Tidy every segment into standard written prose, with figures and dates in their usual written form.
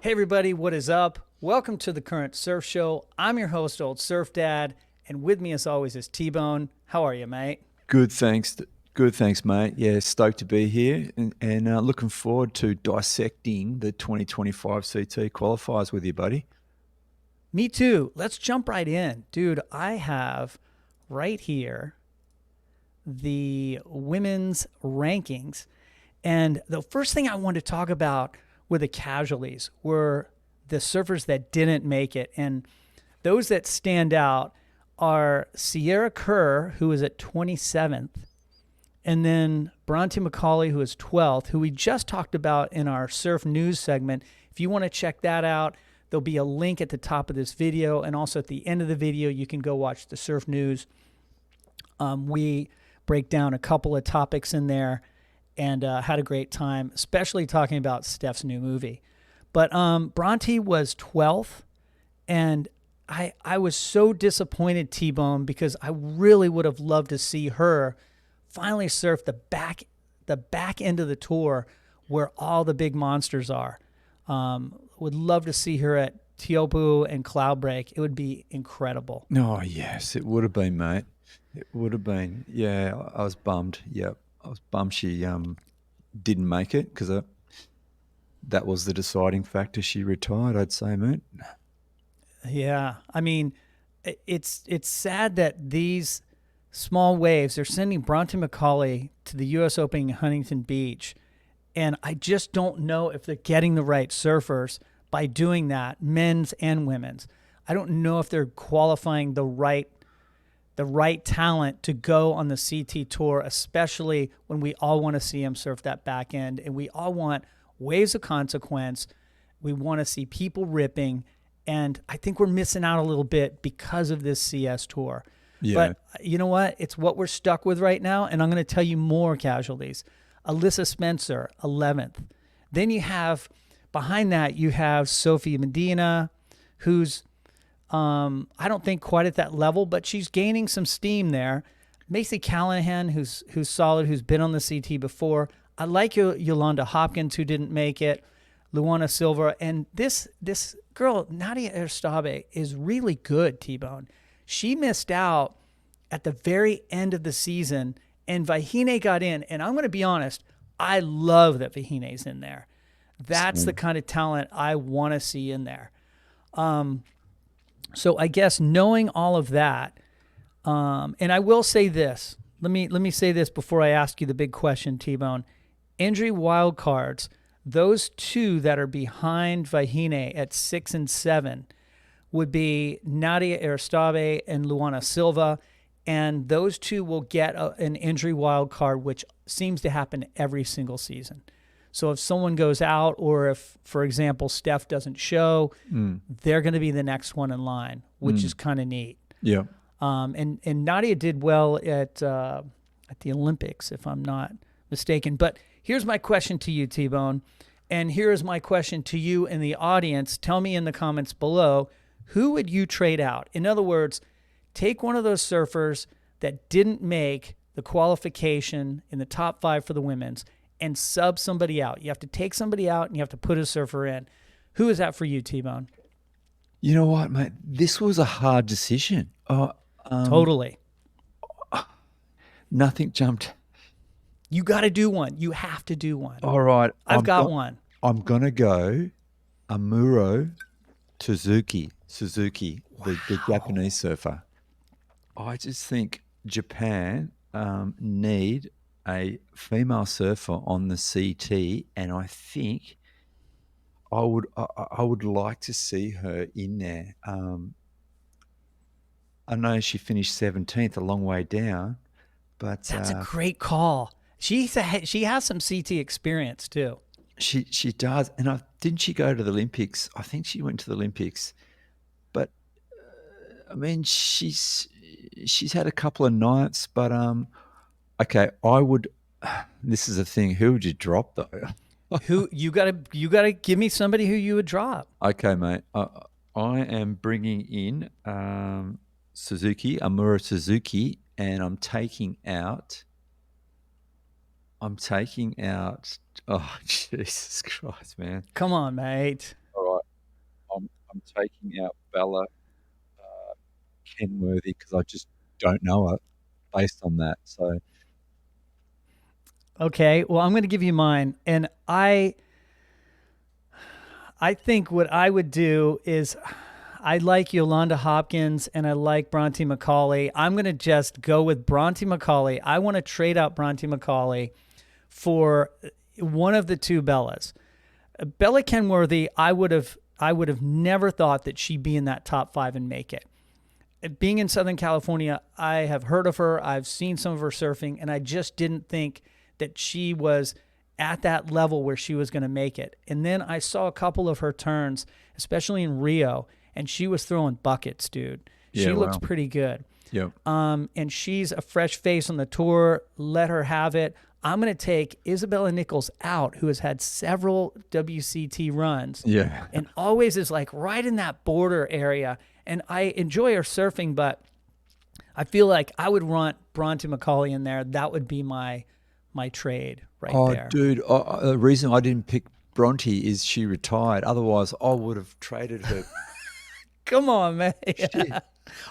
Hey everybody, what is up? Welcome to the Current Surf Show. I'm your host, Old Surf Dad, and with me as always is T-Bone. How are you, mate? Good, thanks. Good, thanks, mate. Yeah, stoked to be here and looking forward to dissecting the 2025 CT qualifiers with you, buddy. Me too. Let's jump right in. Dude, I have right here the women's rankings. And the first thing I wanted to talk about were the casualties, were the surfers that didn't make it. And those that stand out are Sierra Kerr, who is at 27th, and then Bronte McCauley, who is 12th, who we just talked about in our surf news segment. If you want to check that out, there'll be a link at the top of this video. And also at the end of the video, you can go watch the surf news. We break down a couple of topics in there and had a great time, especially talking about Steph's new movie. But Bronte was 12th, and I was so disappointed, T-Bone, because I really would have loved to see her finally surf the back end of the tour where all the big monsters are. Would love to see her at Teopu and Cloudbreak. It would be incredible. Oh, yes, it would have been, mate. It would have been. Yeah, I was bummed. Yep, I was bummed she didn't make it because that was the deciding factor. She retired, I'd say, mate. Yeah, I mean, it's sad that these small waves are sending Bronte McCauley to the U.S. Open in Huntington Beach, and I just don't know if they're getting the right surfers by doing that, men's and women's. I don't know if they're qualifying the right talent to go on the CT tour, especially when we all want to see him surf that back end, and we all want waves of consequence. We want to see people ripping, and I think we're missing out a little bit because of this CS tour. Yeah. But you know what? It's what we're stuck with right now, and I'm going to tell you more casualties. Alyssa Spencer, 11th. Then you have, behind that, you have Sophie Medina, who's I don't think quite at that level, but she's gaining some steam there. Macy Callahan, who's solid, who's been on the CT before. I like Yolanda Hopkins, who didn't make it. Luana Silva, and this girl Nadia Erstabe is really good. T-Bone. She missed out at the very end of the season, and Vahine got in. And I'm going to be honest, I love that Vahine's in there. That's the Same. kind of talent I want to see in there. So I guess knowing all of that, and I will say this. Let me say this before I ask you the big question, T-Bone. Injury wild cards. Those two that are behind Vahine at 6 and 7 would be Nadia Aristabe and Luana Silva, and those two will get an injury wild card, which seems to happen every single season. So if someone goes out, or if, for example, Steph doesn't show, Mm, they're going to be the next one in line, which is mm, kind of neat. yeah. And Nadia did well at the Olympics, if I'm not mistaken. But here's my question to you, T-Bone, and here is my question to you in the audience. Tell me in the comments below, who would you trade out? In other words, take one of those surfers that didn't make the qualification in the top 5 for the women's and sub somebody out. You have to take somebody out and you have to put a surfer in. Who is that for you, T-Bone? You know what, mate? This was a hard decision. Um, Totally. Nothing jumped. You got to do one. You have to do one. All right, I've got one. I'm gonna go Amuro Suzuki, the Wow. Japanese surfer. I just think Japan need a female surfer on the CT, and I think I would like to see her in there. I know she finished 17th, a long way down, but That's a great call. She has some CT experience too. she does. And didn't she go to the Olympics? I think she went to the Olympics, but I mean she's had a couple of nights, but okay, I would. This is a thing. Who would you drop though? Who you gotta give me somebody who you would drop. Okay, mate. I am bringing in Amura Suzuki, and I'm taking out. Oh, Jesus Christ, man! Come on, mate. All taking out Bella Kenworthy because I just don't know her based on that. So Okay, well, I'm going to give you mine, and I think what I would do is I like Yolanda Hopkins and I like Bronte McCauley. I'm going to just go with Bronte McCauley. I want to trade out Bronte McCauley for one of the two Bellas. Bella Kenworthy, I would have never thought that she'd be in that top 5 and make it. Being in Southern California, I have heard of her. I've seen some of her surfing, and I just didn't think that she was at that level where she was going to make it. And then I saw a couple of her turns, especially in Rio, and she was throwing buckets, dude. She yeah, looks wow, pretty good. yep, And she's a fresh face on the tour. Let her have it. I'm going to take Isabella Nichols out, who has had several WCT runs yeah. and always is like right in that border area. And I enjoy her surfing, but I feel like I would want Bronte McCauley in there. That would be my trade right Oh, there. dude, the reason I didn't pick Bronte is she retired. Otherwise, I would have traded her. Come on, man. Shit.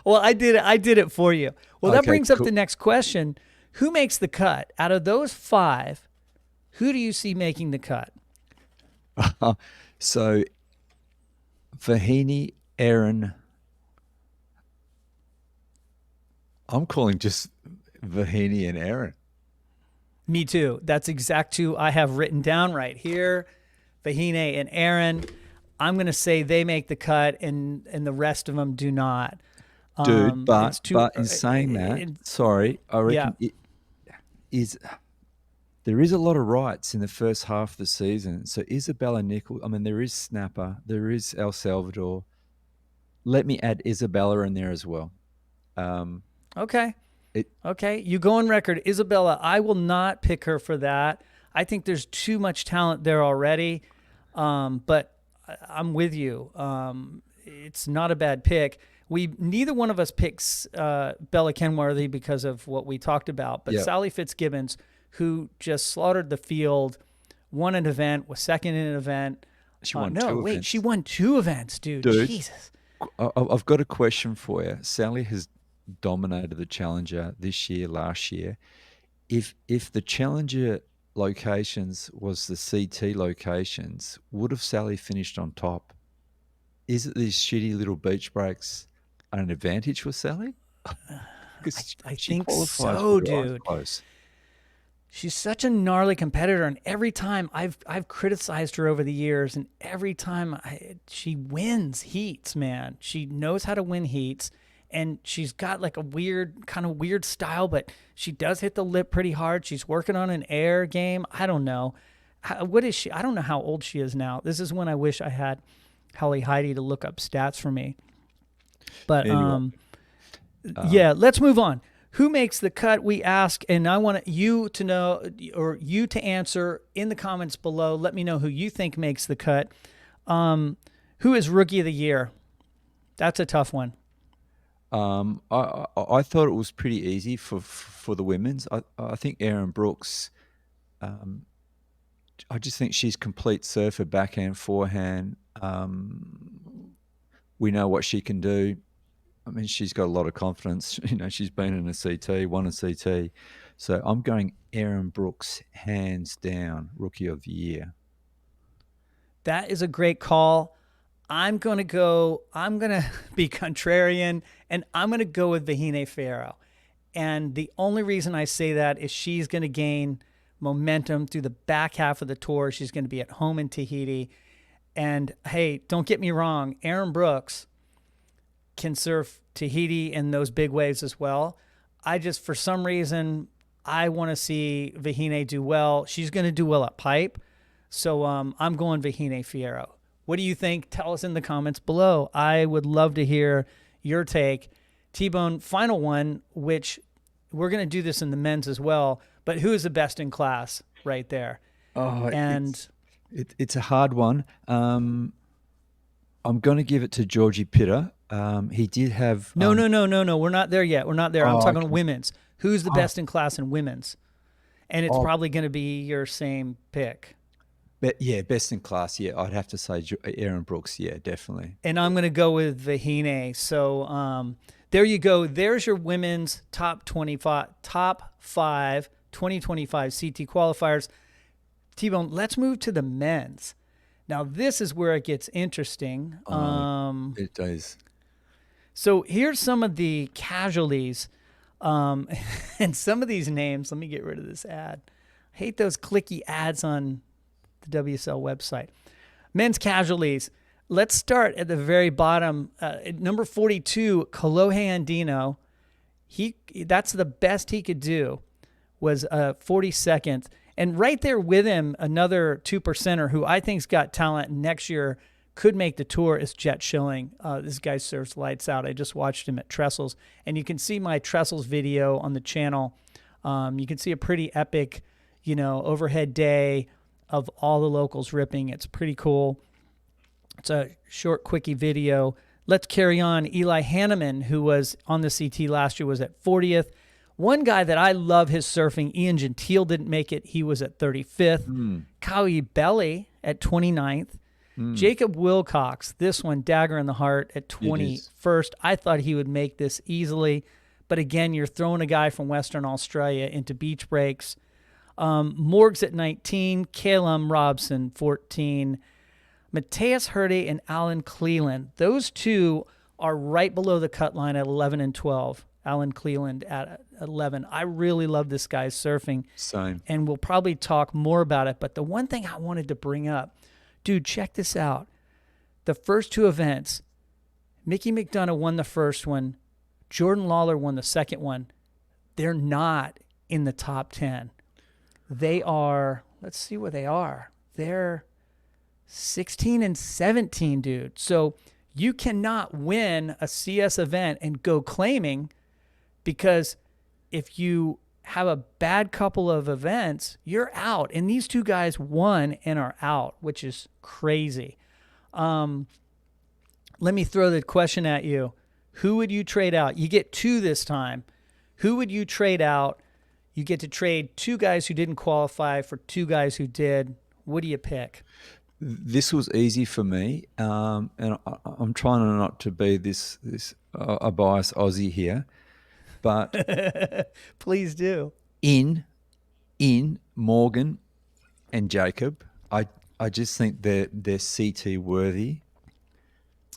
Well, I did it. I did it for you. Well, that Okay, brings up cool. the next question. Who makes the cut? Out of those 5, who do you see making the cut? So, Fahini, Aaron, I'm calling just Vahini and Aaron. Me too. That's exact 2 I have written down right here. Fahine and Aaron. I'm going to say they make the cut and the rest of them do not. Dude, It's too, but in saying that, it, sorry, I yeah. reckon it is there is a lot of rights in the first half of the season. So Isabella Nichols, I mean, there is Snapper, there is El Salvador. Let me add Isabella in there as well. Um, Okay. it Okay. You go on record. Isabella, I will not pick her for that. I think there's too much talent there already. But I'm with you. It's not a bad pick. We neither one of us picks Bella Kenworthy because of what we talked about, but yeah, Sally Fitzgibbons, who just slaughtered the field, won an event, was second in an event. she won No, two wait, she events. won 2 events, dude. Dude, Jesus. I've got a question for you. Sally has dominated the Challenger this year, last year. If the Challenger locations was the CT locations, would have Sally finished on top? Is it these shitty little beach breaks an advantage for Sally? Because I she think qualifies with so, her eyes dude. closed. She's such a gnarly competitor, and every time I've criticized her over the years, and every time she wins heats, man. She knows how to win heats, and she's got like a weird style, but she does hit the lip pretty hard. She's working on an air game. I don't know. What is she? I don't know how old she is now. This is when I wish I had Holly Heidi to look up stats for me. But Anyway, yeah, let's move on. Who makes the cut? We ask, and I want you to know, or you to answer in the comments below. Let me know who you think makes the cut. Who is Rookie of the Year? That's a tough one. I thought it was pretty easy for the women's. I think Erin Brooks. I just think she's complete surfer, backhand, forehand. We know what she can do. I mean, she's got a lot of confidence. You know, she's been in a CT, won a CT. So I'm going Erin Brooks, hands down, Rookie of the Year. That is a great call. I'm going to be contrarian, and I'm going to go with Vahine Fierro. And the only reason I say that is she's going to gain momentum through the back half of the tour. She's going to be at home in Tahiti. And hey, don't get me wrong, Erin Brooks can surf Tahiti and those big waves as well. I just, for some reason, I want to see Vahine do well. She's going to do well at pipe. So I'm going Vahine Fierro. What do you think? Tell us in the comments below. I would love to hear your take. T-Bone, final one, which we're going to do this in the men's as well, but who is the best in class right there? Oh, And it's a hard one. I'm going to give it to Georgie Pitter. He did have. no. We're not there yet. We're not there. I'm Oh, talking okay. women's. Who's the Oh, best in class in women's? And it's oh, probably going to be your same pick. Yeah, best in class. Yeah, I'd have to say Aaron Brooks. Yeah, definitely. And I'm going to go with Vahine. So there you go. There's your women's top five 2025 CT qualifiers. T-Bone, let's move to the men's. Now, this is where it gets interesting. It does. So here's some of the casualties and some of these names. Let me get rid of this ad. I hate those clicky ads on the WSL website. Men's casualties. Let's start at the very bottom. At number 42, Kolohe Andino. That's the best he could do, was 42nd. And right there with him, another 2%er who I think's got talent next year, could make the tour, is Jet Schilling. This guy serves lights out. I just watched him at TRESTLES. And you can see my TRESTLES video on the channel. You can see a pretty epic, overhead day of all the locals ripping. It's pretty cool. It's a short, quickie video. Let's carry on. Eli Hanneman, who was on the CT last year, was at 40th. One guy that I love his surfing, Ian Gentile, didn't make it. He was at 35th. Cowie Belly at 29th. Jacob Wilcox, this one, dagger in the heart, at 21st. I thought he would make this easily. But again, you're throwing a guy from Western Australia into beach breaks. Morgs at 19. Calum Robson, 14. Mateus Herde and Alan Cleland. Those two are right below the cut line at 11 and 12. Alan Cleland at 11. I really love this guy's surfing. Same. And we'll probably talk more about it. But the one thing I wanted to bring up, dude, check this out. The first two events, Mickey McDonough won the first one. Jordan Lawler won the second one. They're not in the top 10. They are, let's see where they are. They're 16 and 17, dude. So you cannot win a CS event and go claiming, because if you have a bad couple of events, you're out. And these two guys won and are out, which is crazy. Let me throw the question at you. Who would you trade out? You get two this time. Who would you trade out? You get to trade two guys who didn't qualify for two guys who did. What do you pick? This was easy for me, and I'm trying not to be this a biased Aussie here, but please do. In Morgan and Jacob, I just think they're CT worthy.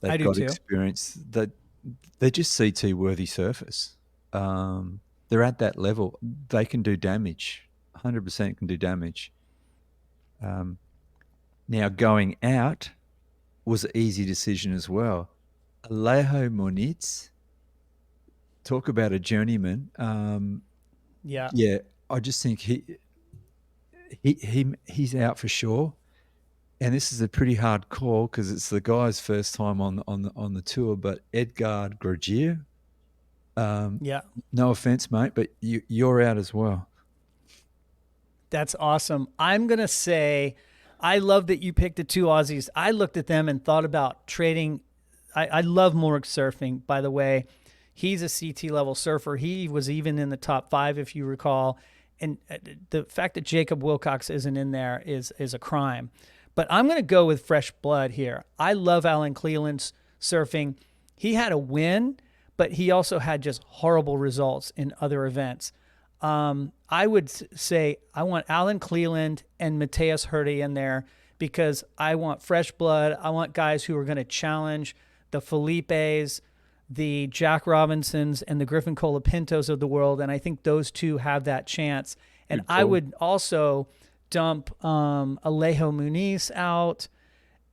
They've got experience. They're just CT worthy surfers. They're at that level. They can do damage. 100% can do damage. Now, going out was an easy decision as well. Alejo Muniz, talk about a journeyman. Yeah, I just think he's out for sure. And this is a pretty hard call because it's the guy's first time on the tour. But Edgar Grogier, no offense, mate, but you're out as well. That's awesome. I'm gonna say, I love that you picked the two Aussies. I looked at them and thought about trading. I love Morg surfing, by the way. He's a CT level surfer. He was even in the top 5, if you recall. And the fact that Jacob Wilcox isn't in there is a crime. But I'm going to go with fresh blood here. I love Alan Cleland's surfing. He had a win, but he also had just horrible results in other events. I would say I want Alan Cleland and Mateus Herde in there because I want fresh blood. I want guys who are going to challenge the Felipes, the Jack Robinsons, and the Griffin Colapintos of the world, and I think those two have that chance. And I would also dump Alejo Muniz out,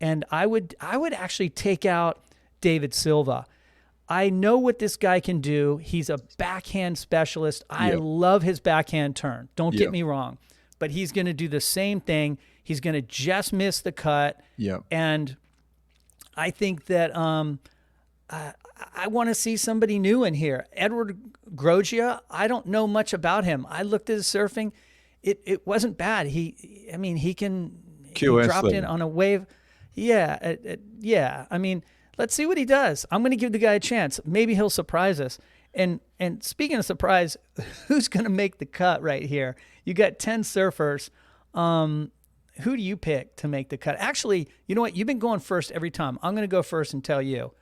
and I would actually take out David Silva. I know what this guy can do. He's a backhand specialist. I love his backhand turn. Don't get me wrong. But he's going to do the same thing. He's going to just miss the cut. And I think that I want to see somebody new in here. Edward Grogia, I don't know much about him. I looked at his surfing. It wasn't bad. He dropped in on a wave. I mean, let's see what he does. I'm going to give the guy a chance. Maybe he'll surprise us. And speaking of surprise, who's going to make the cut right here? You got 10 surfers. who do you pick to make the cut? Actually, you know what? You've been going first every time. I'm going to go first and tell you.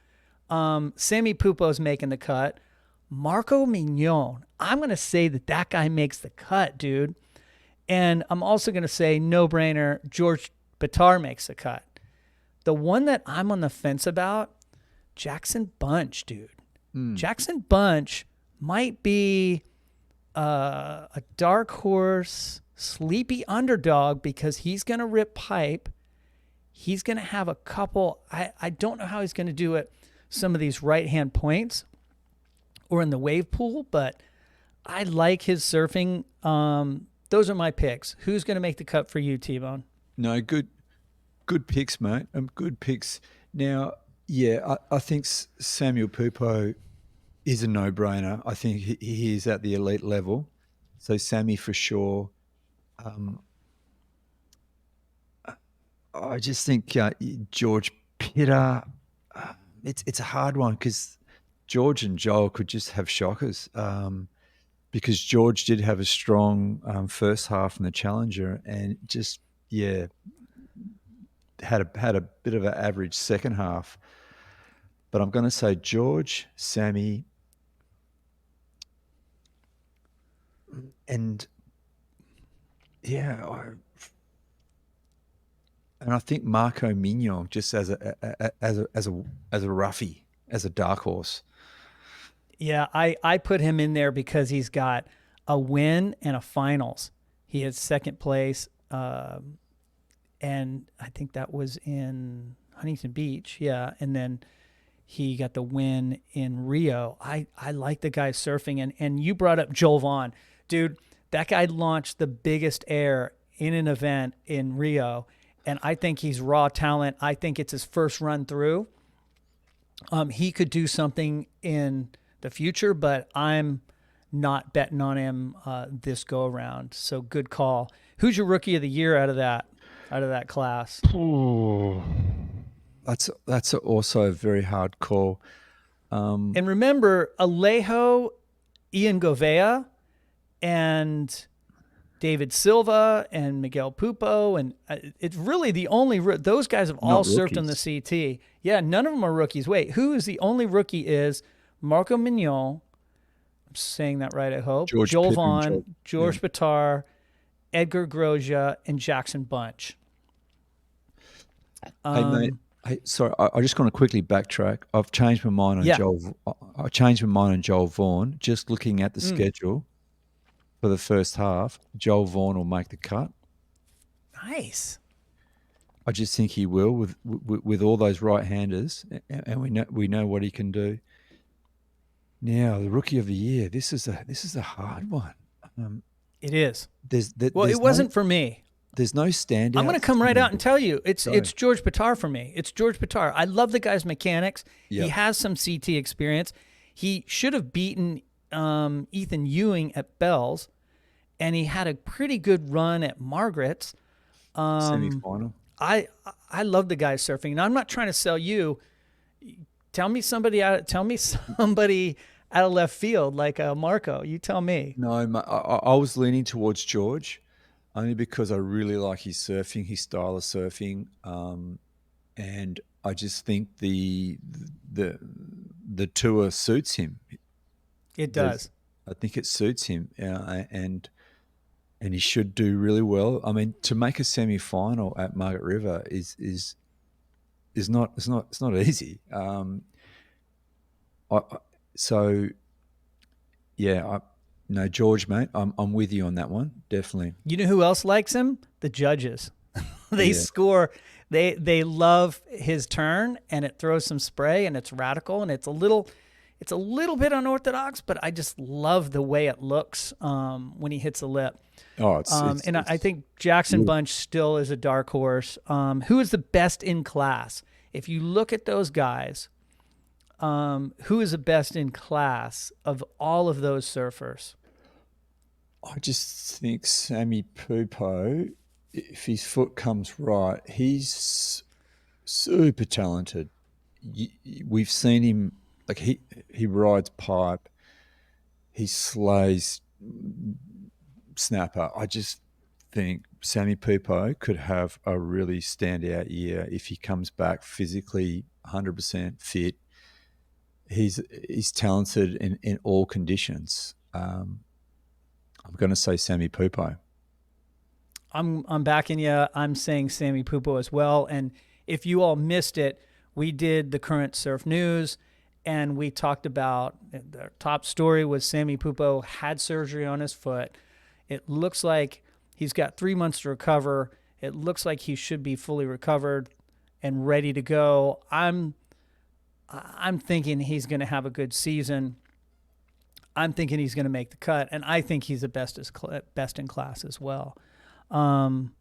Sammy Pupo's making the cut. Marco Mignon. I'm going to say that guy makes the cut, dude. And I'm also going to say no brainer. George Bitar makes the cut. The one that I'm on the fence about, Jackson Bunch, dude. Jackson Bunch might be a dark horse, sleepy underdog because he's going to rip pipe. He's going to have a couple. I don't know how he's going to do it. Some of these right-hand points or in the wave pool, but I like his surfing. Those are my picks. Who's going to make the cut for you, T-Bone? No, good picks, mate. Good picks. Now, yeah, I think Samuel Pupo is a no-brainer. I think he is at the elite level. So Sammy for sure. I just think George Pitter, it's a hard one because George and Joel could just have shockers. Because George did have a strong first half in the Challenger and just, had a bit of an average second half. But I'm going to say George, Sammy, and I think Marco Mignon just as a roughie, as a dark horse. Yeah, I put him in there because he's got a win and a finals. He had second place, and I think that was in Huntington Beach. Yeah, and then he got the win in Rio. I like the guy surfing, and you brought up Joel Vaughn. Dude, that guy launched the biggest air in an event in Rio, and I think he's raw talent. I think it's his first run through. He could do something in the future, but I'm not betting on him this go around. So good call. Who's your rookie of the year out of that class? Oh, that's also a very hard call. And remember, Alejo, Ian Govea, and David Silva and Miguel Pupo, and it's really the only those guys have all surfed on the CT. Yeah, none of them are rookies. Wait, who is the only rookie? Is Marco Mignon? I'm saying that right, I hope. Joel Vaughn, George Bitar, Edgar Grosjean, and Jackson Bunch. Hey mate, sorry, I just want to quickly backtrack. I've changed my mind on Joel. I changed my mind on Joel Vaughn. Just looking at the schedule for the first half, Joel Vaughn will make the cut. Nice. I just think he will with all those right-handers, and we know what he can do. Now, the rookie of the year. This is a hard one. It is. It wasn't for me. There's no standout. I'm going to come right out and tell you, it's George Bitar for me. It's George Bitar. I love the guy's mechanics. Yep. He has some CT experience. He should have beaten Ethan Ewing at Bell's, and he had a pretty good run at Margaret's. Semi-final. I love the guy surfing, and I'm not trying to sell you. Tell me somebody out of left field like Marco. You tell me. No, I was leaning towards George, only because I really like his surfing, his style of surfing, and I just think the tour suits him. It does. I think it suits him, and he should do really well. I mean, to make a semi-final at Margaret River is not easy. George, mate, I'm with you on that one, definitely. You know who else likes him? The judges. They score. They love his turn, and it throws some spray, and it's radical, and it's a little bit unorthodox, but I just love the way it looks when he hits a lip. Oh, I think Jackson Bunch still is a dark horse. Who is the best in class? If you look at those guys, who is the best in class of all of those surfers? I just think Sammy Pupo, if his foot comes right, he's super talented. We've seen him, like he rides pipe, he slays snapper. I just think Sammy Pupo could have a really standout year if he comes back physically 100% fit. He's talented in all conditions. I'm going to say Sammy Pupo. I'm backing you. I'm saying Sammy Pupo as well. And if you all missed it, we did the current surf news, and we talked about the top story was Sammy Pupo had surgery on his foot. It looks like he's got 3 months to recover. It looks like he should be fully recovered and ready to go. I'm thinking he's going to have a good season. I'm thinking he's going to make the cut, and I think he's the best in class as well. Um,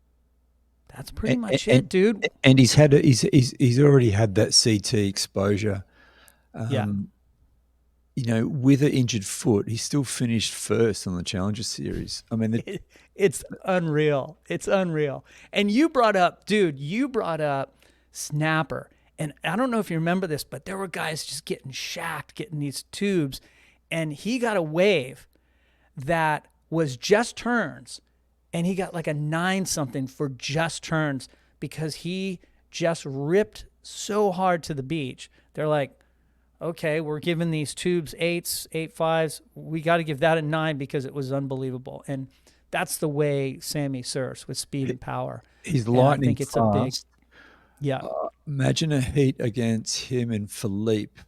that's pretty much it, dude. And he's already had that CT exposure. Yeah. With an injured foot, he still finished first on the Challenger Series. I mean, It's unreal. It's unreal. And you brought up Snapper. And I don't know if you remember this, but there were guys just getting shacked, getting these tubes. And he got a wave that was just turns. And he got like a 9 something for just turns because he just ripped so hard to the beach. They're like, okay, we're giving these tubes 8s, 8.5s. We got to give that a 9 because it was unbelievable. And that's the way Sammy surfs, with speed and power. He's And lightning I think it's fast. a big, yeah. Imagine a heat against him and Philippe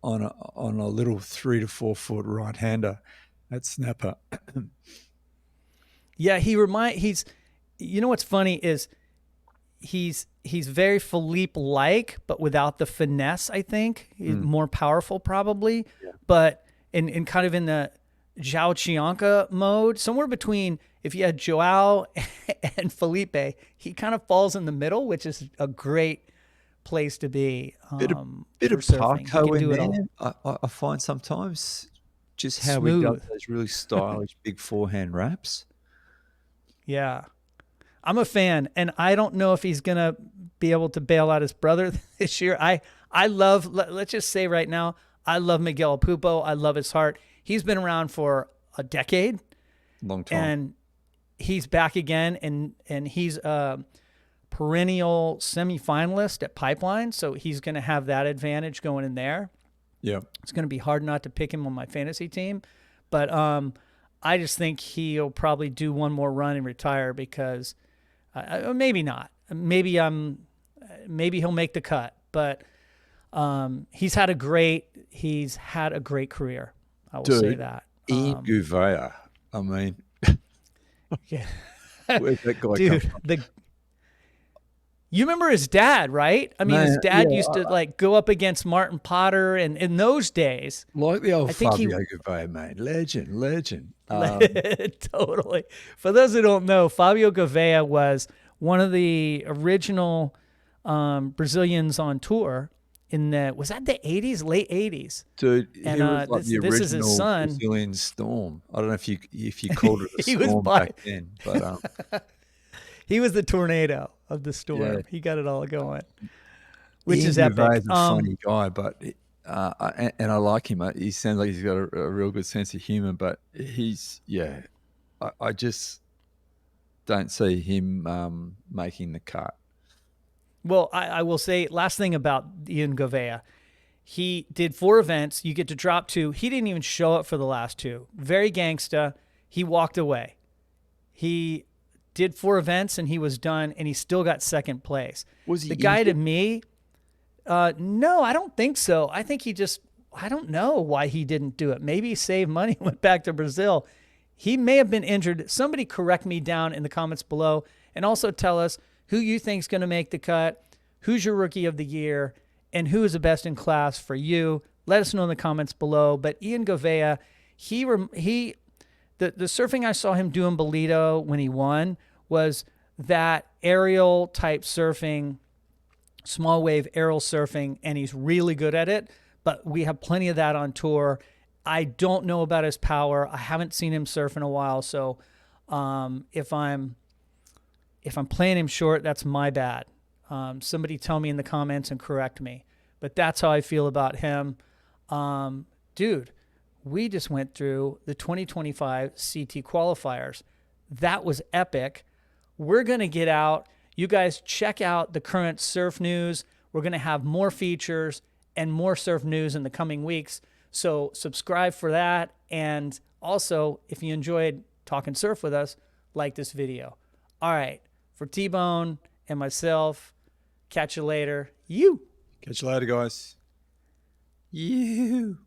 on a little 3 to 4 foot right hander at Snapper. Yeah, he's you know what's funny is he's very Philippe like, but without the finesse, I think. He's more powerful probably. Yeah. But in kind of in the Zhao Chianca mode, somewhere between, if you had Joao and Felipe, he kind of falls in the middle, which is a great place to be. Bit of Parko in there. I find sometimes just how Smooth. we got those really stylish big forehand wraps. Yeah. I'm a fan, and I don't know if he's going to be able to bail out his brother this year. I love, let's just say right now, I love Miguel Pupo. I love his heart. He's been around for a decade. Long time. And he's back again, and he's a perennial semifinalist at Pipeline, so he's going to have that advantage going in there. Yeah. It's going to be hard not to pick him on my fantasy team, but I just think he'll probably do one more run and retire because maybe not. Maybe he'll make the cut, but he's had a great career. I will say that. Ian Gouveia. I mean, yeah. Where's that guy come from? You remember his dad, right? I mean, his dad used to like go up against Martin Potter, and in those days, like the old Fabio Gouveia, mate, legend. Totally. For those who don't know, Fabio Gouveia was one of the original Brazilians on tour was that the 80s, late 80s? Dude, and he was like the original this is his son. Brazilian Storm. I don't know if you called it a storm back then, but he was the tornado of the Storm. Yeah. He got it all going, which Ian is epic. Gouveia is a funny guy, but and I like him. He sounds like he's got a real good sense of humor, but I just don't see him making the cut. Well, I will say, last thing about Ian Gouveia, he did 4 events. You get to drop 2. He didn't even show up for the last 2. Very gangsta. He walked away. He did 4 events and he was done, and he still got second place. Was he the guy injured? To me? No, I don't think so. I think I don't know why he didn't do it. Maybe he saved money and went back to Brazil. He may have been injured. Somebody correct me down in the comments below, and also tell us who you think is going to make the cut, who's your rookie of the year, and who is the best in class for you. Let us know in the comments below. But Ian Gouveia, the surfing I saw him do in Bolito when he won was that aerial type surfing, small wave aerial surfing, and he's really good at it. But we have plenty of that on tour. I don't know about his power. I haven't seen him surf in a while, so if I'm playing him short, that's my bad. Somebody tell me in the comments and correct me. But that's how I feel about him. Dude, we just went through the 2025 CT qualifiers. That was epic. we're going to get out. You guys check out the current surf news. We're going to have more features and more surf news in the coming weeks. So subscribe for that. And also, if you enjoyed talking surf with us, like this video. All right. For T-Bone and myself, catch you later. You. Catch you later, guys. You.